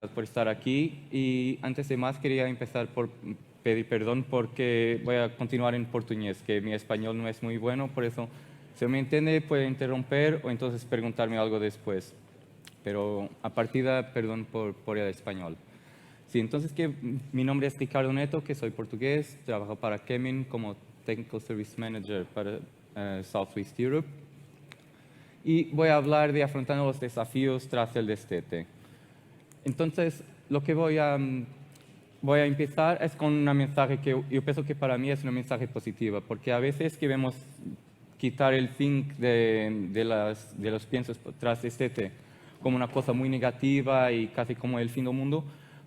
por estar aquí y antes de más quería empezar por pedir perdón porque voy a continuar en portugués, que mi español no es muy bueno, por eso si me entiende puede interrumpir o entonces preguntarme algo después. Pero a partir de perdón por el español. Sí, entonces mi nombre es Ricardo Neto, que soy portugués, trabajo para Kemin como Technical Service Manager para Southwest Europe y voy a hablar de afrontando los desafíos tras el destete. Entonces, lo que voy a empezar es con un mensaje que yo pienso que para mí es un mensaje positivo, porque a veces queremos quitar el think de los piensos tras este como una cosa muy negativa y casi como el fin del mundo.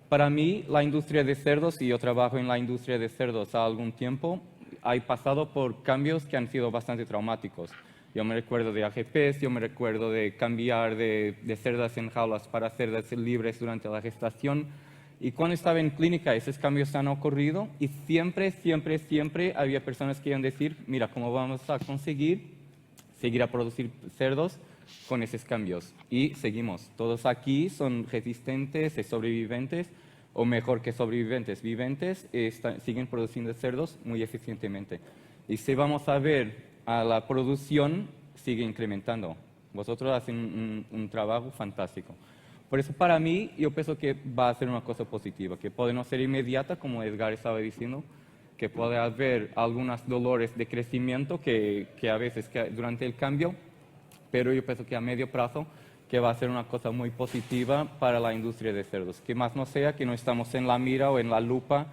Para mí, la industria de cerdos, y yo trabajo en la industria de cerdos hace algún tiempo, ha pasado por cambios que han sido bastante traumáticos. Yo me recuerdo de AGPs, yo me recuerdo de cambiar de cerdas en jaulas para cerdas libres durante la gestación. Y cuando estaba en clínica, esos cambios han ocurrido y siempre había personas que iban a decir, mira, ¿cómo vamos a conseguir seguir a producir cerdos con esos cambios? Y seguimos. Todos aquí son resistentes y sobreviventes, o mejor que sobreviventes, viventes, siguen produciendo cerdos muy eficientemente. Y si vamos a ver a la producción, sigue incrementando. Vosotros hacen un trabajo fantástico. Por eso para mí, yo pienso que va a ser una cosa positiva, que puede no ser inmediata, como Edgar estaba diciendo, que puede haber algunos dolores de crecimiento que a veces durante el cambio, pero yo pienso que a medio plazo que va a ser una cosa muy positiva para la industria de cerdos. Que más no sea que no estamos en la mira o en la lupa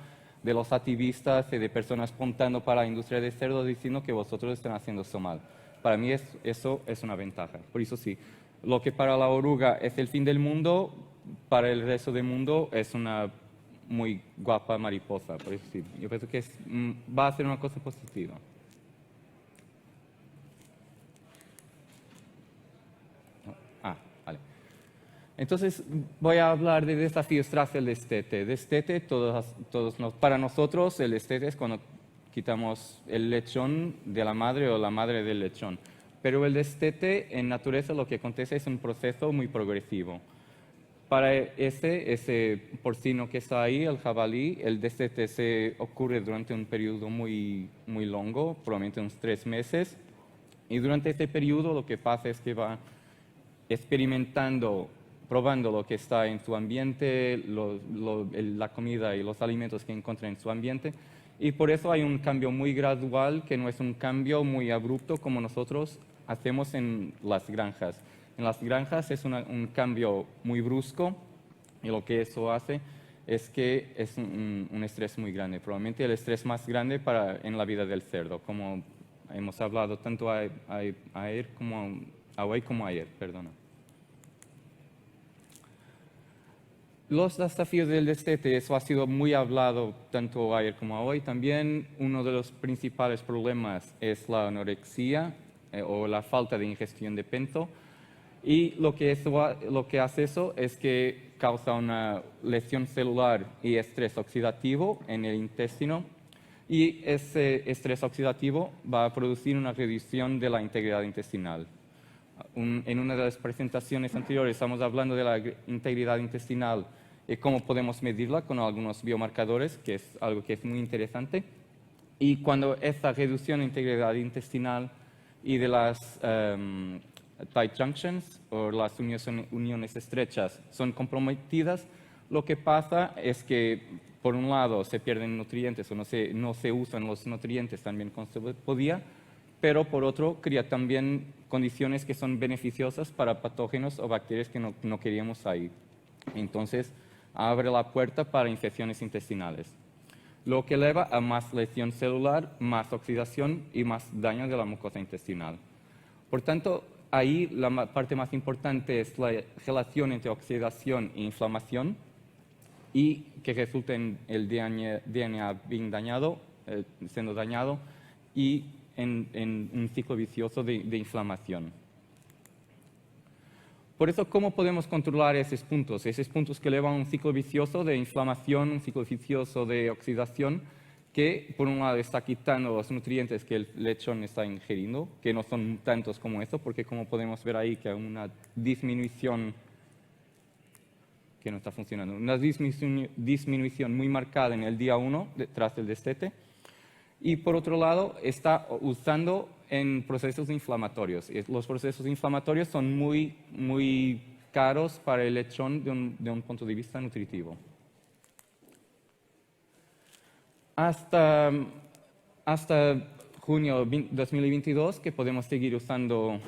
de los activistas y de personas apuntando para la industria de cerdos diciendo que vosotros están haciendo eso mal. Para mí eso es una ventaja. Por eso sí, lo que para la oruga es el fin del mundo, para el resto del mundo es una muy guapa mariposa. Por eso sí, yo pienso que va a ser una cosa positiva. Ah, vale. Entonces voy a hablar de desafíos tras el destete. Destete, para nosotros el destete es cuando quitamos el lechón de la madre o la madre del lechón. Pero el destete en naturaleza lo que acontece es un proceso muy progresivo. Para ese porcino que está ahí, el jabalí, el destete se ocurre durante un periodo muy largo, probablemente unos 3 meses. Y durante este periodo lo que pasa es que va experimentando, probando lo que está en su ambiente, la comida y los alimentos que encuentra en su ambiente. Y por eso hay un cambio muy gradual, que no es un cambio muy abrupto como nosotros hacemos en las granjas. En las granjas es un cambio muy brusco y lo que eso hace es que es un estrés muy grande, probablemente el estrés más grande en la vida del cerdo, como hemos hablado tanto ayer como ayer, perdona. Los desafíos del destete, eso ha sido muy hablado tanto ayer como hoy. También uno de los principales problemas es la anorexia o la falta de ingestión de peso. Y lo que hace eso es que causa una lesión celular y estrés oxidativo en el intestino. Y ese estrés oxidativo va a producir una reducción de la integridad intestinal. En una de las presentaciones anteriores estamos hablando de la integridad intestinal y cómo podemos medirla con algunos biomarcadores, que es algo que es muy interesante. Y cuando esta reducción de integridad intestinal y de las tight junctions o las uniones estrechas son comprometidas, lo que pasa es que, por un lado, se pierden nutrientes o no se usan los nutrientes también como se podía, pero por otro, crea también condiciones que son beneficiosas para patógenos o bacterias que no queríamos ahí. Entonces, abre la puerta para infecciones intestinales, lo que lleva a más lesión celular, más oxidación y más daño de la mucosa intestinal. Por tanto, ahí la parte más importante es la relación entre oxidación e inflamación y que resulta en el DNA bien dañado, siendo dañado, y en un ciclo vicioso de inflamación. Por eso, ¿cómo podemos controlar esos puntos? Esos puntos que llevan a un ciclo vicioso de inflamación, un ciclo vicioso de oxidación, que por un lado está quitando los nutrientes que el lechón está ingiriendo, que no son tantos como eso, porque como podemos ver ahí que hay una disminución que no está funcionando. Una disminución muy marcada en el día 1 tras el destete. Y por otro lado, está usando en procesos inflamatorios. Los procesos inflamatorios son muy caros para el lechón de un punto de vista nutritivo. Hasta junio 2022 que podemos seguir usando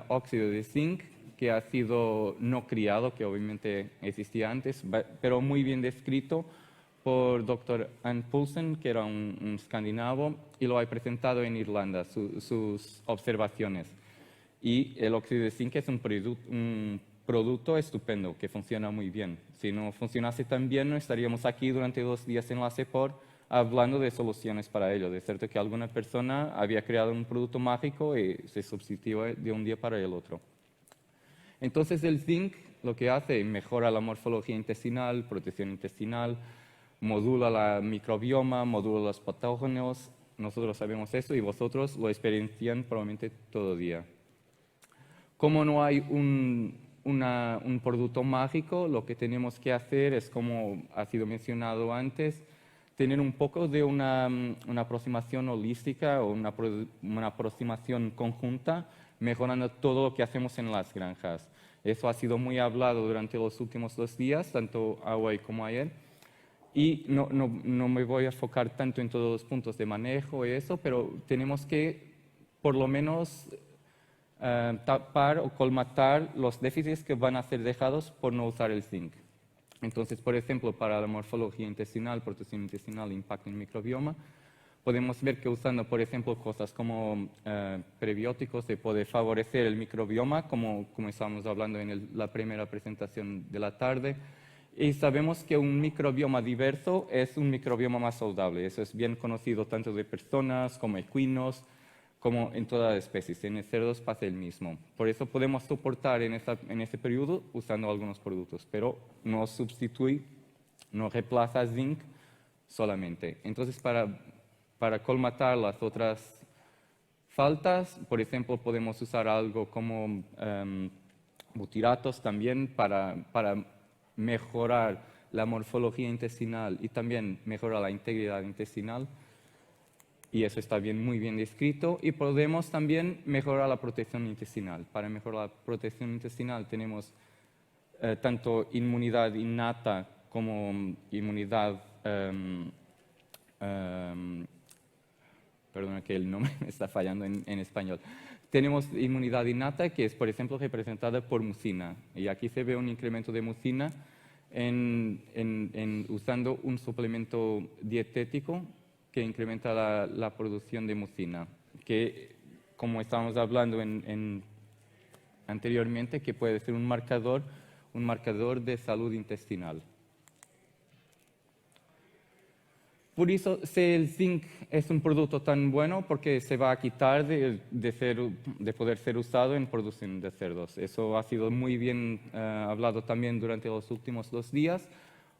óxido de zinc, que ha sido no criado, que obviamente existía antes, pero muy bien descrito por Dr. Ann Poulsen, que era un escandinavo, y lo ha presentado en Irlanda, sus observaciones. Y el óxido de zinc es un producto estupendo, que funciona muy bien. Si no funcionase tan bien, no estaríamos aquí durante 2 días en la CEPOR hablando de soluciones para ello. De cierto que alguna persona había creado un producto mágico y se sustituyó de un día para el otro. Entonces el zinc lo que hace es mejora la morfología intestinal, protección intestinal, modula la microbioma, modula los patógenos. Nosotros sabemos eso y vosotros lo experiencian probablemente todo día. Como no hay un producto mágico, lo que tenemos que hacer es, como ha sido mencionado antes, tener un poco de una aproximación holística o una aproximación conjunta, mejorando todo lo que hacemos en las granjas. Eso ha sido muy hablado durante los últimos 2 días, tanto hoy como ayer. Y no me voy a enfocar tanto en todos los puntos de manejo y eso, pero tenemos que por lo menos tapar o colmatar los déficits que van a ser dejados por no usar el zinc. Entonces, por ejemplo, para la morfología intestinal, protección intestinal, impacto en el microbioma, podemos ver que usando, por ejemplo, cosas como prebióticos se puede favorecer el microbioma, como estábamos hablando en la primera presentación de la tarde. Y sabemos que un microbioma diverso es un microbioma más saludable. Eso es bien conocido tanto de personas como equinos, como en todas las especies. En el cerdos pasa el mismo. Por eso podemos soportar en ese periodo usando algunos productos, pero no sustituye, no reemplaza zinc solamente. Entonces, para colmatar las otras faltas, por ejemplo, podemos usar algo como butiratos también para mejorar la morfología intestinal y también mejorar la integridad intestinal. Y eso está muy bien descrito. Y podemos también mejorar la protección intestinal. Para mejorar la protección intestinal tenemos tanto inmunidad innata como inmunidad, perdona que el nombre me está fallando en español. Tenemos inmunidad innata, que es, por ejemplo, representada por mucina. Y aquí se ve un incremento de mucina usando un suplemento dietético que incrementa la producción de mucina, que, como estábamos hablando anteriormente, que puede ser un marcador de salud intestinal. Por eso el zinc es un producto tan bueno porque se va a quitar de poder ser usado en producción de cerdos. Eso ha sido muy bien hablado también durante los últimos 2 días.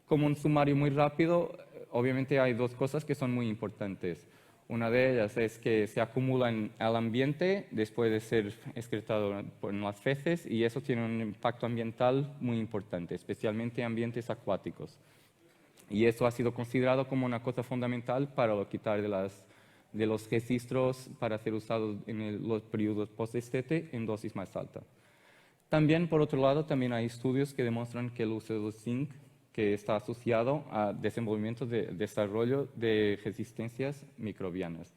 Como un sumario muy rápido, obviamente hay 2 cosas que son muy importantes. Una de ellas es que se acumulan al ambiente después de ser excretado en las feces y eso tiene un impacto ambiental muy importante, especialmente en ambientes acuáticos. Y eso ha sido considerado como una cosa fundamental para quitar de los registros para ser usados en los periodos post-destete en dosis más alta. También, por otro lado, también hay estudios que demuestran que el uso de zinc que está asociado a desarrollo de resistencias microbianas.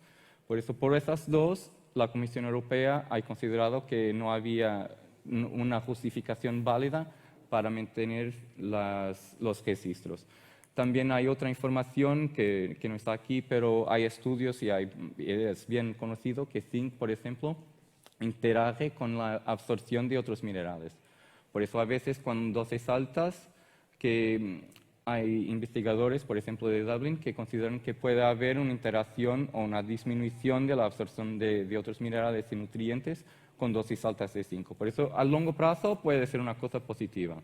Por eso, por esas 2, la Comisión Europea ha considerado que no había una justificación válida para mantener los registros. También hay otra información que no está aquí, pero hay estudios y es bien conocido que zinc, por ejemplo, interage con la absorción de otros minerales. Por eso a veces cuando dosis altas, que hay investigadores, por ejemplo de Dublin, que consideran que puede haber una interacción o una disminución de la absorción de otros minerales y nutrientes con dosis altas de zinc. Por eso a largo plazo puede ser una cosa positiva.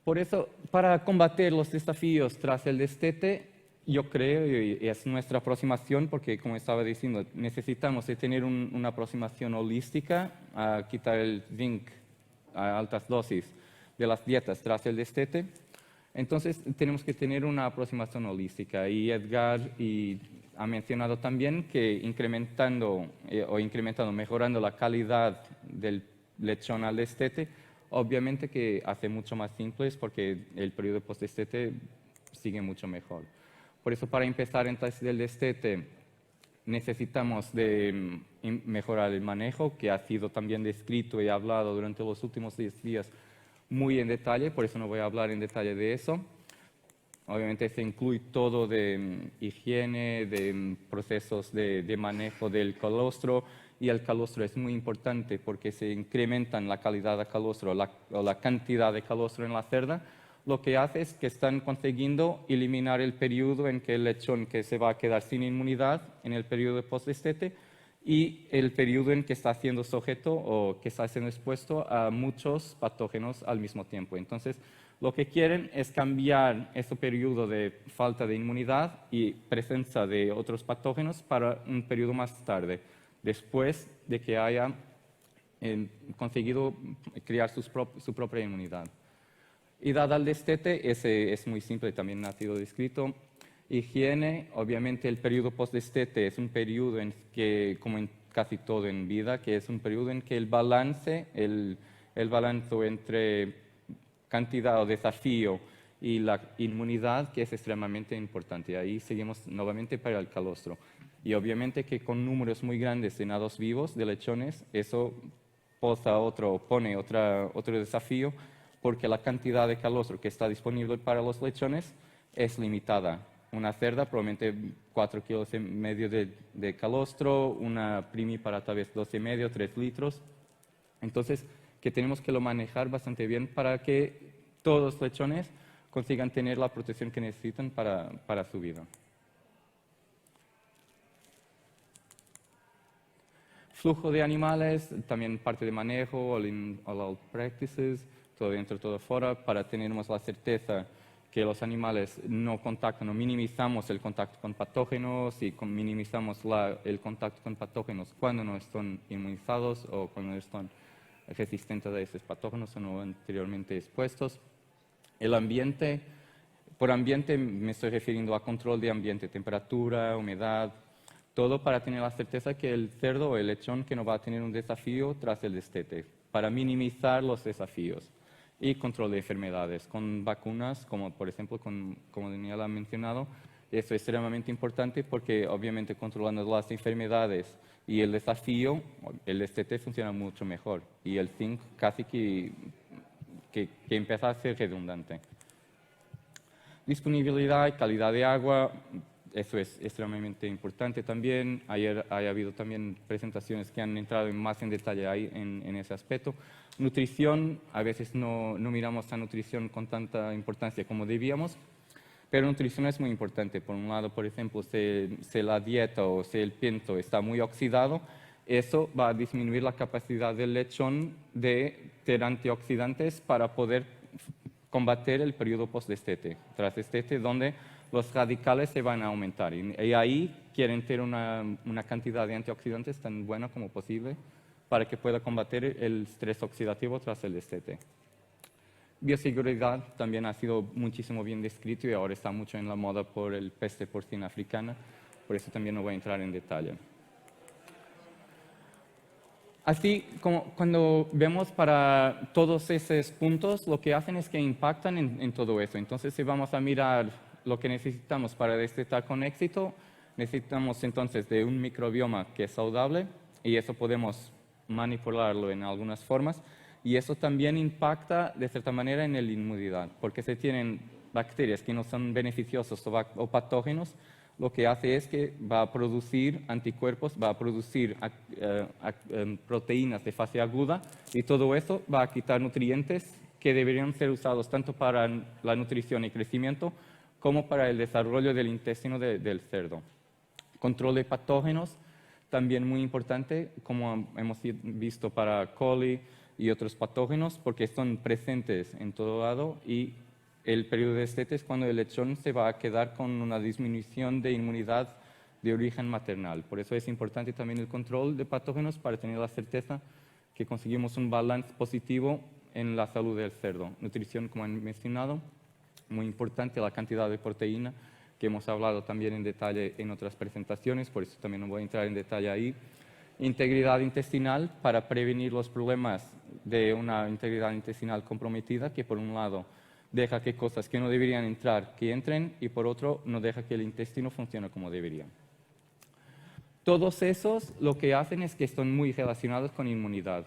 Por eso, para combatir los desafíos tras el destete, yo creo, y es nuestra aproximación, porque como estaba diciendo, necesitamos de tener una aproximación holística a quitar el zinc a altas dosis de las dietas tras el destete, entonces tenemos que tener una aproximación holística. Y Edgar ha mencionado también que incrementando, mejorando la calidad del lechón al destete, obviamente que hace mucho más simples porque el periodo post-destete sigue mucho mejor. Por eso, para empezar antes del destete, necesitamos de mejorar el manejo, que ha sido también descrito y hablado durante los últimos 10 días muy en detalle, por eso no voy a hablar en detalle de eso. Obviamente se incluye todo de higiene, de procesos de manejo del calostro, y el calostro es muy importante porque se incrementan la calidad de calostro o la cantidad de calostro en la cerda. Lo que hace es que están consiguiendo eliminar el periodo en que el lechón que se va a quedar sin inmunidad en el periodo de post-destete y el periodo en que está siendo sujeto o que está siendo expuesto a muchos patógenos al mismo tiempo. Entonces, lo que quieren es cambiar ese periodo de falta de inmunidad y presencia de otros patógenos para un periodo más tarde, después de que haya conseguido crear su propia inmunidad. Y dada el destete, ese es muy simple, también ha sido descrito. Higiene, obviamente el periodo post-destete es un periodo en que, como en casi todo en vida, que es un periodo en que el balance entre cantidad o desafío y la inmunidad, que es extremadamente importante. Ahí seguimos nuevamente para el calostro. Y obviamente que con números muy grandes de nados vivos, de lechones, eso pone otro desafío, porque la cantidad de calostro que está disponible para los lechones es limitada. Una cerda, probablemente 4,5 kilos de calostro, una primípara tal vez 2,5, 3 litros. Entonces, que tenemos que lo manejar bastante bien para que todos los lechones consigan tener la protección que necesitan para su vida. Flujo de animales, también parte de manejo, all practices, todo dentro, todo fuera, para tener la certeza que los animales no contactan o minimizamos el contacto con patógenos y minimizamos el contacto con patógenos cuando no están inmunizados o cuando están resistentes a esos patógenos o no anteriormente expuestos. El ambiente, por ambiente me estoy refiriendo a control de ambiente, temperatura, humedad, todo para tener la certeza que el cerdo o el lechón que no va a tener un desafío tras el destete, para minimizar los desafíos. Y control de enfermedades con vacunas, como por ejemplo, como Daniela ha mencionado. Eso es extremadamente importante porque obviamente controlando las enfermedades y el desafío, el destete funciona mucho mejor y el zinc casi que empieza a ser redundante. Disponibilidad y calidad de agua, eso es extremadamente importante también. Ayer ha habido también presentaciones que han entrado más en detalle ahí en ese aspecto. Nutrición, a veces no miramos a nutrición con tanta importancia como debíamos, pero nutrición es muy importante. Por un lado, por ejemplo, si la dieta o si el pienso está muy oxidado, eso va a disminuir la capacidad del lechón de tener antioxidantes para poder combatir el periodo post-destete, tras destete, donde los radicales se van a aumentar. Y ahí quieren tener una cantidad de antioxidantes tan buena como posible para que pueda combatir el estrés oxidativo tras el destete. Bioseguridad también ha sido muchísimo bien descrito y ahora está mucho en la moda por el peste porcina africana, por eso también no voy a entrar en detalle. Así como cuando vemos para todos esos puntos, lo que hacen es que impactan en todo eso. Entonces, si vamos a mirar lo que necesitamos para destetar con éxito, necesitamos entonces de un microbioma que es saludable y eso podemos manipularlo en algunas formas y eso también impacta de cierta manera en la inmunidad, porque si tienen bacterias que no son beneficiosas o patógenos, lo que hace es que va a producir anticuerpos, va a producir proteínas de fase aguda y todo eso va a quitar nutrientes que deberían ser usados tanto para la nutrición y crecimiento como para el desarrollo del intestino del cerdo. Control de patógenos, también muy importante, como hemos visto para coli y otros patógenos, porque están presentes en todo lado y el periodo de destete es cuando el lechón se va a quedar con una disminución de inmunidad de origen maternal. Por eso es importante también el control de patógenos para tener la certeza que conseguimos un balance positivo en la salud del cerdo. Nutrición, como han mencionado, muy importante, la cantidad de proteína, que hemos hablado también en detalle en otras presentaciones, por eso también no voy a entrar en detalle ahí. Integridad intestinal, para prevenir los problemas de una integridad intestinal comprometida, que por un lado deja que cosas que no deberían entrar, que entren, y por otro no deja que el intestino funcione como debería. Todos esos lo que hacen es que están muy relacionados con inmunidad.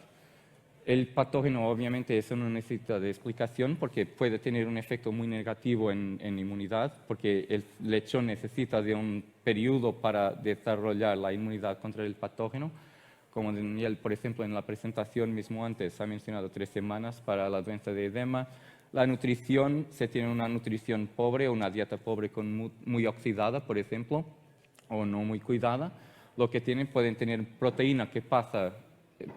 El patógeno, obviamente, eso no necesita de explicación porque puede tener un efecto muy negativo en inmunidad, porque el lechón necesita de un periodo para desarrollar la inmunidad contra el patógeno. Como Daniel, por ejemplo, en la presentación mismo antes ha mencionado 3 semanas para la doença de edema. La nutrición, se tiene una nutrición pobre, una dieta pobre muy oxidada, por ejemplo, o no muy cuidada. Lo que tienen, pueden tener proteína que pasa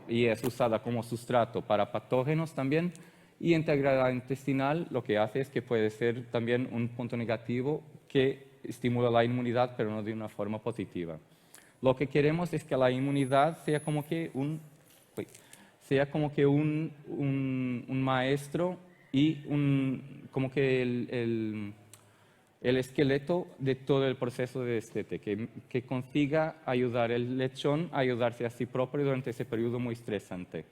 y es usada como sustrato para patógenos también, y integridad intestinal lo que hace es que puede ser también un punto negativo que estimula la inmunidad, pero no de una forma positiva. Lo que queremos es que la inmunidad sea como que un maestro y como que el esqueleto de todo el proceso de destete, que consiga ayudar el lechón a ayudarse a sí propio durante ese periodo muy estresante.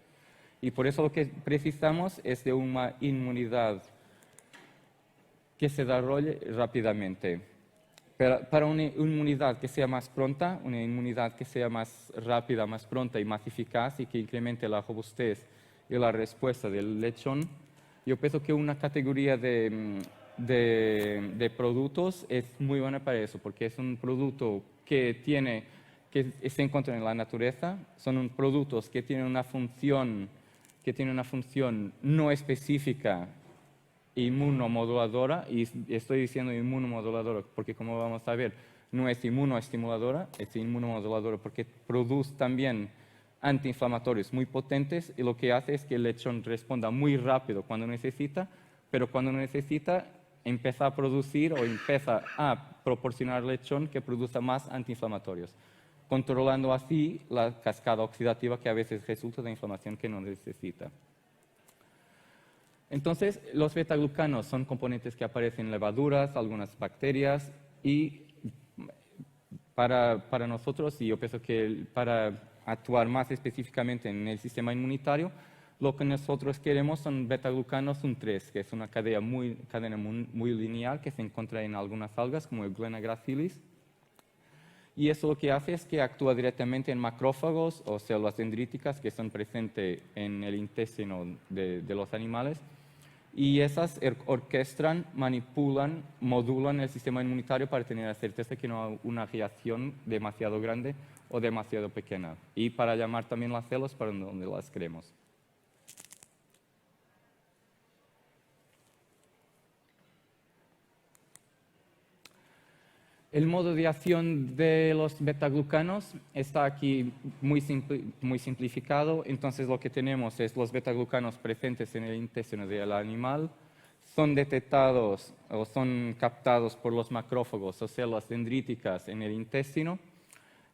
Y por eso lo que precisamos es de una inmunidad que se desarrolle rápidamente. Pero para una inmunidad que sea más pronta, una inmunidad que sea más rápida, más pronta y más eficaz y que incremente la robustez y la respuesta del lechón, yo pienso que una categoría de productos es muy buena para eso, porque es un producto que se encuentra en la naturaleza, son productos que tienen una función no específica inmunomoduladora, y estoy diciendo inmunomoduladora porque, como vamos a ver, no es inmunoestimuladora, es inmunomoduladora porque produce también antiinflamatorios muy potentes, y lo que hace es que el lechón responda muy rápido cuando necesita, pero cuando no necesita empieza a producir o empieza a proporcionar lechón que produzca más antiinflamatorios, controlando así la cascada oxidativa que a veces resulta de inflamación que no necesita. Entonces, los betaglucanos son componentes que aparecen en levaduras, algunas bacterias, y para nosotros, y yo pienso que para actuar más específicamente en el sistema inmunitario, lo que nosotros queremos son betaglucanos 1,3, que es una cadena muy lineal que se encuentra en algunas algas, como el Glena gracilis. Y eso lo que hace es que actúa directamente en macrófagos o células dendríticas que son presentes en el intestino de los animales. Y esas orquestan, manipulan, modulan el sistema inmunitario para tener la certeza que no hay una reacción demasiado grande o demasiado pequeña. Y para llamar también las células para donde las queremos. El modo de acción de los betaglucanos está aquí muy simplificado. Entonces, lo que tenemos es los betaglucanos presentes en el intestino del animal. Son detectados o son captados por los macrófagos o células dendríticas en el intestino.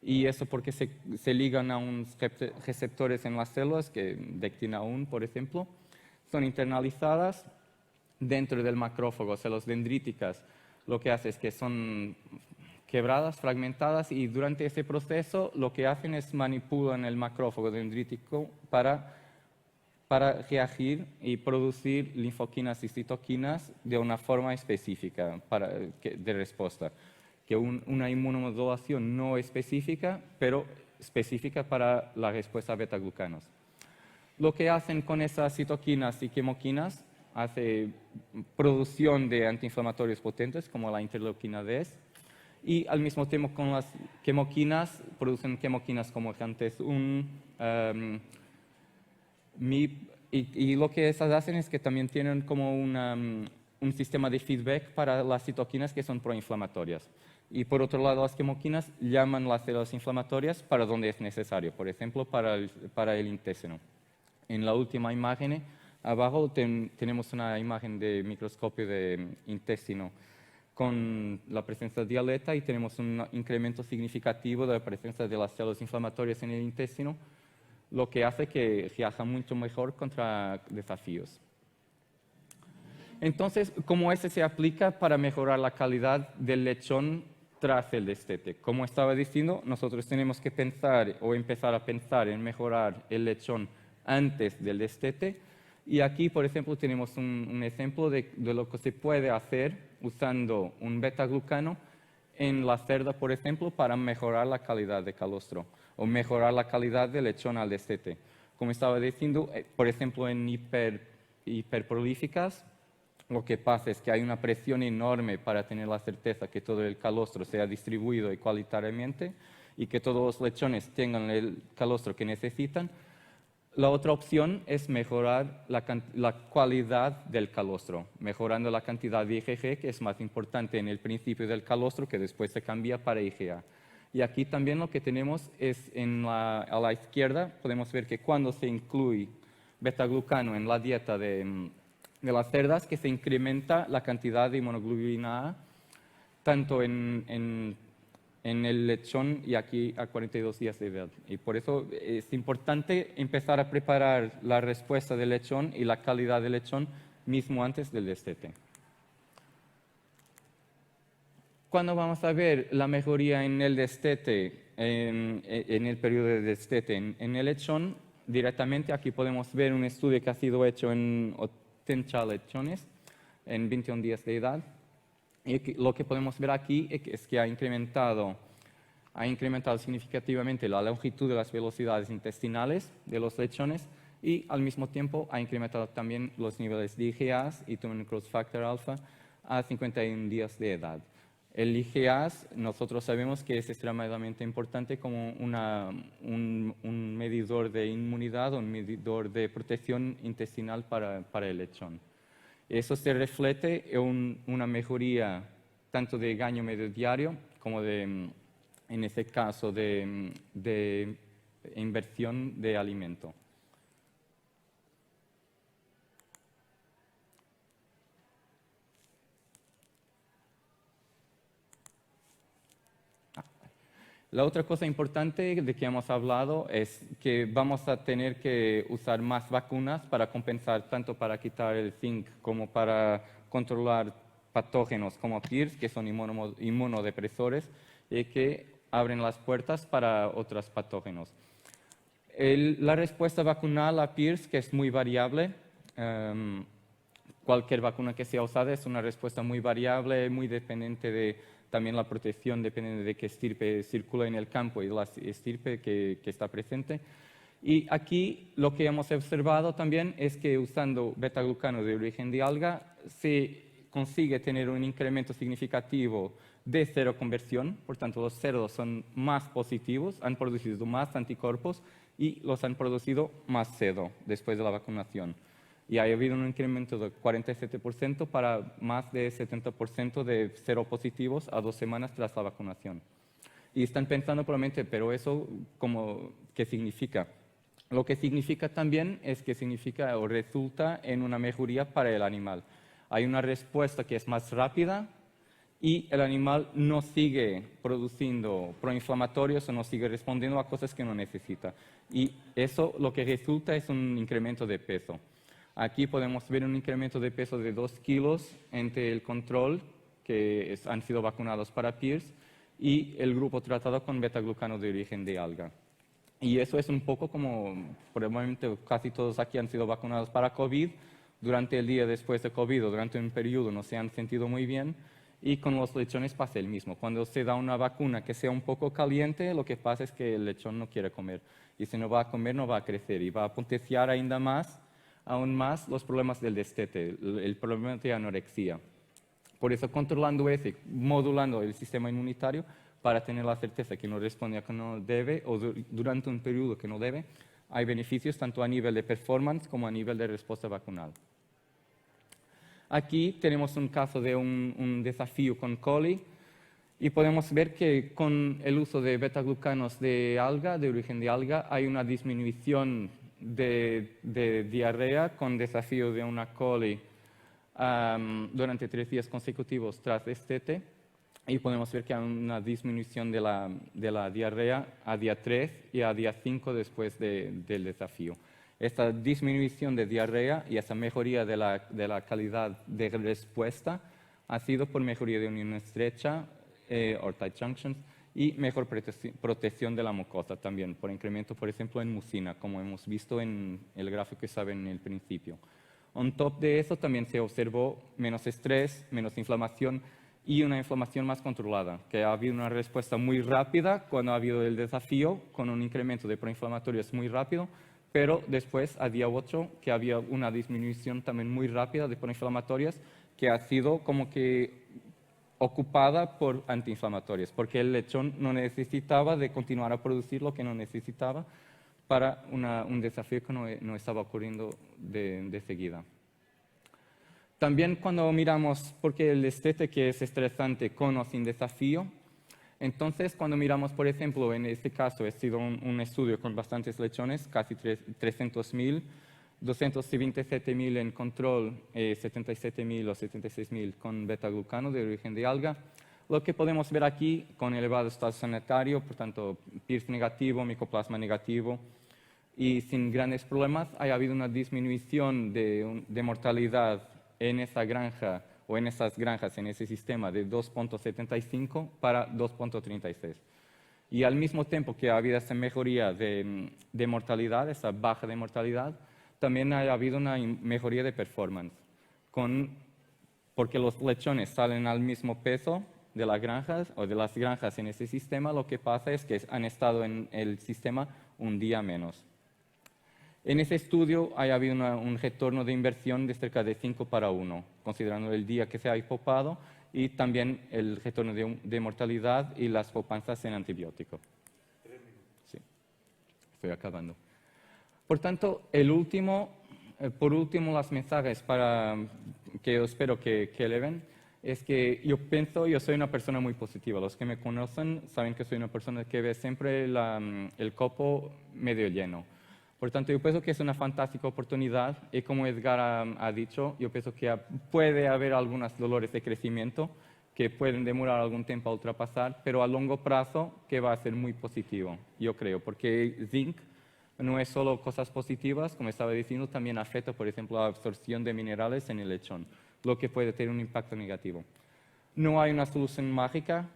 Y eso porque se ligan a unos receptores en las células, que dectina 1, por ejemplo. Son internalizadas dentro del macrófago, células dendríticas. Lo que hace es que son quebradas, fragmentadas, y durante ese proceso lo que hacen es manipulan el macrófago dendrítico para reagir y producir linfoquinas y citoquinas de una forma específica de respuesta. Que una inmunomodulación no específica, pero específica para la respuesta a betaglucanos. Lo que hacen con esas citoquinas y quimoquinas hace producción de antiinflamatorios potentes, como la interleuquina 10, y al mismo tiempo con las quimoquinas, producen quimoquinas como Hantes1, MIP, y lo que esas hacen es que también tienen como un sistema de feedback para las citoquinas que son proinflamatorias. Y por otro lado, las quimoquinas llaman las células inflamatorias para donde es necesario, por ejemplo, para el intestino. En la última imagen, abajo tenemos una imagen de microscopio de intestino con la presencia de aleta, y tenemos un incremento significativo de la presencia de las células inflamatorias en el intestino lo que hace que reaja mucho mejor contra desafíos. Entonces, ¿cómo ese se aplica para mejorar la calidad del lechón tras el destete? Como estaba diciendo, nosotros tenemos que pensar o empezar a pensar en mejorar el lechón antes del destete. Y aquí, por ejemplo, tenemos un ejemplo de lo que se puede hacer usando un beta-glucano en la cerda, por ejemplo, para mejorar la calidad de calostro o mejorar la calidad del lechón al destete. Como estaba diciendo, por ejemplo, en hiperprolíficas, lo que pasa es que hay una presión enorme para tener la certeza que todo el calostro sea distribuido igualitariamente y que todos los lechones tengan el calostro que necesitan. La otra opción es mejorar la cualidad del calostro, mejorando la cantidad de IgG, que es más importante en el principio del calostro, que después se cambia para IgA. Y aquí también lo que tenemos es, a la izquierda, podemos ver que cuando se incluye beta-glucano en la dieta de las cerdas, que se incrementa la cantidad de inmunoglobulina A, tanto en el lechón y aquí a 42 días de edad. Y por eso es importante empezar a preparar la respuesta del lechón y la calidad del lechón mismo antes del destete. ¿Cuándo vamos a ver la mejoría en el destete, en el periodo de destete en el lechón? Directamente aquí podemos ver un estudio que ha sido hecho en 80 lechones en 21 días de edad. Y lo que podemos ver aquí es que ha incrementado significativamente la longitud de las velocidades intestinales de los lechones y al mismo tiempo ha incrementado también los niveles de IgAs y Human Growth Factor Alpha a 51 días de edad. El IgAs nosotros sabemos que es extremadamente importante como un medidor de inmunidad, un medidor de protección intestinal para el lechón. Eso se refleja en una mejoría tanto de daño medio diario como en este caso de inversión de alimento. La otra cosa importante de que hemos hablado es que vamos a tener que usar más vacunas para compensar, tanto para quitar el zinc como para controlar patógenos como PIRS, que son inmunodepresores, y que abren las puertas para otros patógenos. La respuesta vacunal a PIRS, que es muy variable, cualquier vacuna que sea usada es una respuesta muy variable, muy dependiente de también la protección, depende de qué estirpe circula en el campo y la estirpe que está presente. Y aquí lo que hemos observado también es que usando beta-glucano de origen de alga se consigue tener un incremento significativo de seroconversión, por tanto los cerdos son más positivos, han producido más anticuerpos y los han producido más sedo después de la vacunación. Y ha habido un incremento de 47% para más de 70% de seropositivos a 2 semanas tras la vacunación. Y están pensando probablemente, pero eso, ¿qué significa? Lo que significa también es que significa o resulta en una mejoría para el animal. Hay una respuesta que es más rápida y el animal no sigue produciendo proinflamatorios o no sigue respondiendo a cosas que no necesita. Y eso lo que resulta es un incremento de peso. Aquí podemos ver un incremento de peso de 2 kilos entre el control, que han sido vacunados para PIRS, y el grupo tratado con beta-glucano de origen de alga. Y eso es un poco como, probablemente casi todos aquí han sido vacunados para COVID, durante el día después de COVID o durante un periodo no se han sentido muy bien, y con los lechones pasa el mismo. Cuando se da una vacuna que sea un poco caliente, lo que pasa es que el lechón no quiere comer. Y si no va a comer, no va a crecer y va a potenciar aún más los problemas del destete, el problema de anorexia. Por eso, controlando ese, modulando el sistema inmunitario para tener la certeza que no responde a que no debe o durante un periodo que no debe, hay beneficios tanto a nivel de performance como a nivel de respuesta vacunal. Aquí tenemos un caso de un desafío con coli y podemos ver que con el uso de beta-glucanos de alga, de origen de alga, hay una disminución de diarrea con desafío de una coli durante 3 días consecutivos tras destete. y podemos ver que hay una disminución de la diarrea a día 3 y a día 5 después del desafío. Esta disminución de diarrea y esa mejoría de la calidad de respuesta ha sido por mejoría de unión estrecha, or tight junctions, y mejor protección de la mucosa también, por incremento, por ejemplo, en mucina, como hemos visto en el gráfico que estaba en el principio. On top de eso también se observó menos estrés, menos inflamación y una inflamación más controlada, que ha habido una respuesta muy rápida cuando ha habido el desafío, con un incremento de proinflamatorios muy rápido, pero después, a día 8, que había una disminución también muy rápida de proinflamatorias, que ha sido como que ocupada por antiinflamatorios, porque el lechón no necesitaba de continuar a producir lo que no necesitaba para un desafío que no estaba ocurriendo de seguida. También cuando miramos, porque el destete que es estresante con o sin desafío, entonces cuando miramos, por ejemplo, en este caso, ha sido un estudio con bastantes lechones, casi 300.000, 227.000 en control, 77.000 o 76.000 con beta-glucano de origen de alga. Lo que podemos ver aquí, con elevado estado sanitario, por tanto, PIRS negativo, micoplasma negativo, y sin grandes problemas, ha habido una disminución de mortalidad en esa granja o en esas granjas, en ese sistema, de 2.75 para 2.36. Y al mismo tiempo que ha habido esa mejoría de mortalidad, esa baja de mortalidad, también ha habido una mejoría de performance, porque los lechones salen al mismo peso de las granjas o de las granjas en ese sistema. Lo que pasa es que han estado en el sistema un día menos. En ese estudio ha habido un retorno de inversión de cerca de 5 para 1, considerando el día que se ha hipopado y también el retorno de mortalidad y las popanzas en antibiótico. Sí, estoy acabando. Por tanto, por último, los mensajes que yo espero que eleven es que yo soy una persona muy positiva. Los que me conocen saben que soy una persona que ve siempre el copo medio lleno. Por tanto, yo pienso que es una fantástica oportunidad y como Edgar ha dicho, yo pienso que puede haber algunos dolores de crecimiento que pueden demorar algún tiempo a ultrapasar, pero a largo plazo que va a ser muy positivo, yo creo, porque zinc no es solo cosas positivas, como estaba diciendo, también afecta, por ejemplo, la absorción de minerales en el lechón, lo que puede tener un impacto negativo. No hay una solución mágica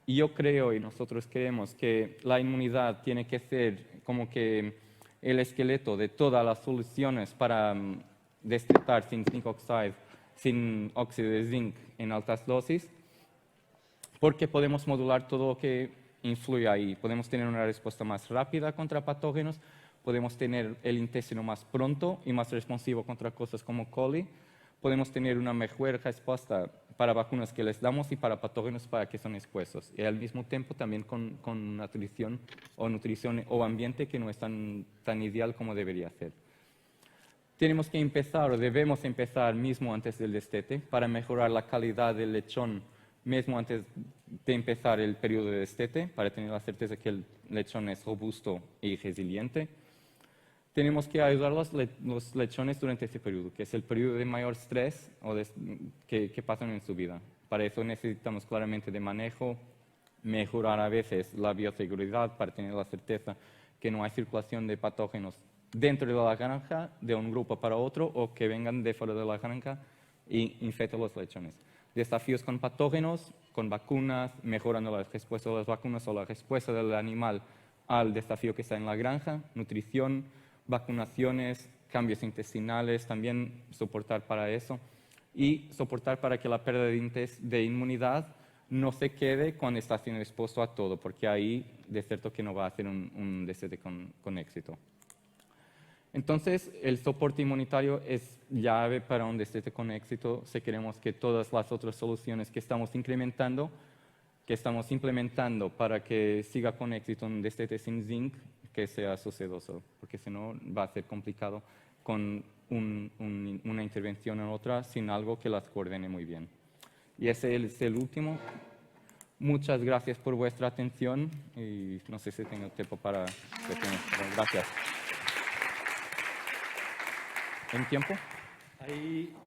y yo creo y nosotros creemos que la inmunidad tiene que ser como que el esqueleto de todas las soluciones para destetar sin zinc oxide, sin óxido de zinc en altas dosis, porque podemos modular todo lo que influye ahí. Podemos tener una respuesta más rápida contra patógenos, podemos tener el intestino más pronto y más responsivo contra cosas como coli, podemos tener una mejor respuesta para vacunas que les damos y para patógenos para que son expuestos. Y al mismo tiempo también con nutrición o ambiente que no es tan ideal como debería ser. Tenemos que empezar o debemos empezar mismo antes del destete para mejorar la calidad del lechón mismo antes de empezar el periodo de destete, para tener la certeza que el lechón es robusto y resiliente. Tenemos que ayudar a los lechones durante ese periodo, que es el periodo de mayor estrés que pasan en su vida. Para eso necesitamos claramente de manejo, mejorar a veces la bioseguridad para tener la certeza que no hay circulación de patógenos dentro de la granja, de un grupo para otro, o que vengan de fuera de la granja y infecten los lechones. Desafíos con patógenos, con vacunas, mejorando la respuesta de las vacunas o la respuesta del animal al desafío que está en la granja, nutrición, vacunaciones, cambios intestinales, también soportar para eso y soportar para que la pérdida de inmunidad no se quede cuando está siendo expuesto a todo, porque ahí de cierto que no va a ser un destete con éxito. Entonces, el soporte inmunitario es llave para un destete con éxito si queremos que todas las otras soluciones que estamos implementando para que siga con éxito un destete sin zinc, que sea sucedoso, porque si no va a ser complicado con una intervención en otra sin algo que las coordine muy bien. Y ese es el último. Muchas gracias por vuestra atención y no sé si tengo tiempo para gracias. ¿En tiempo? Ahí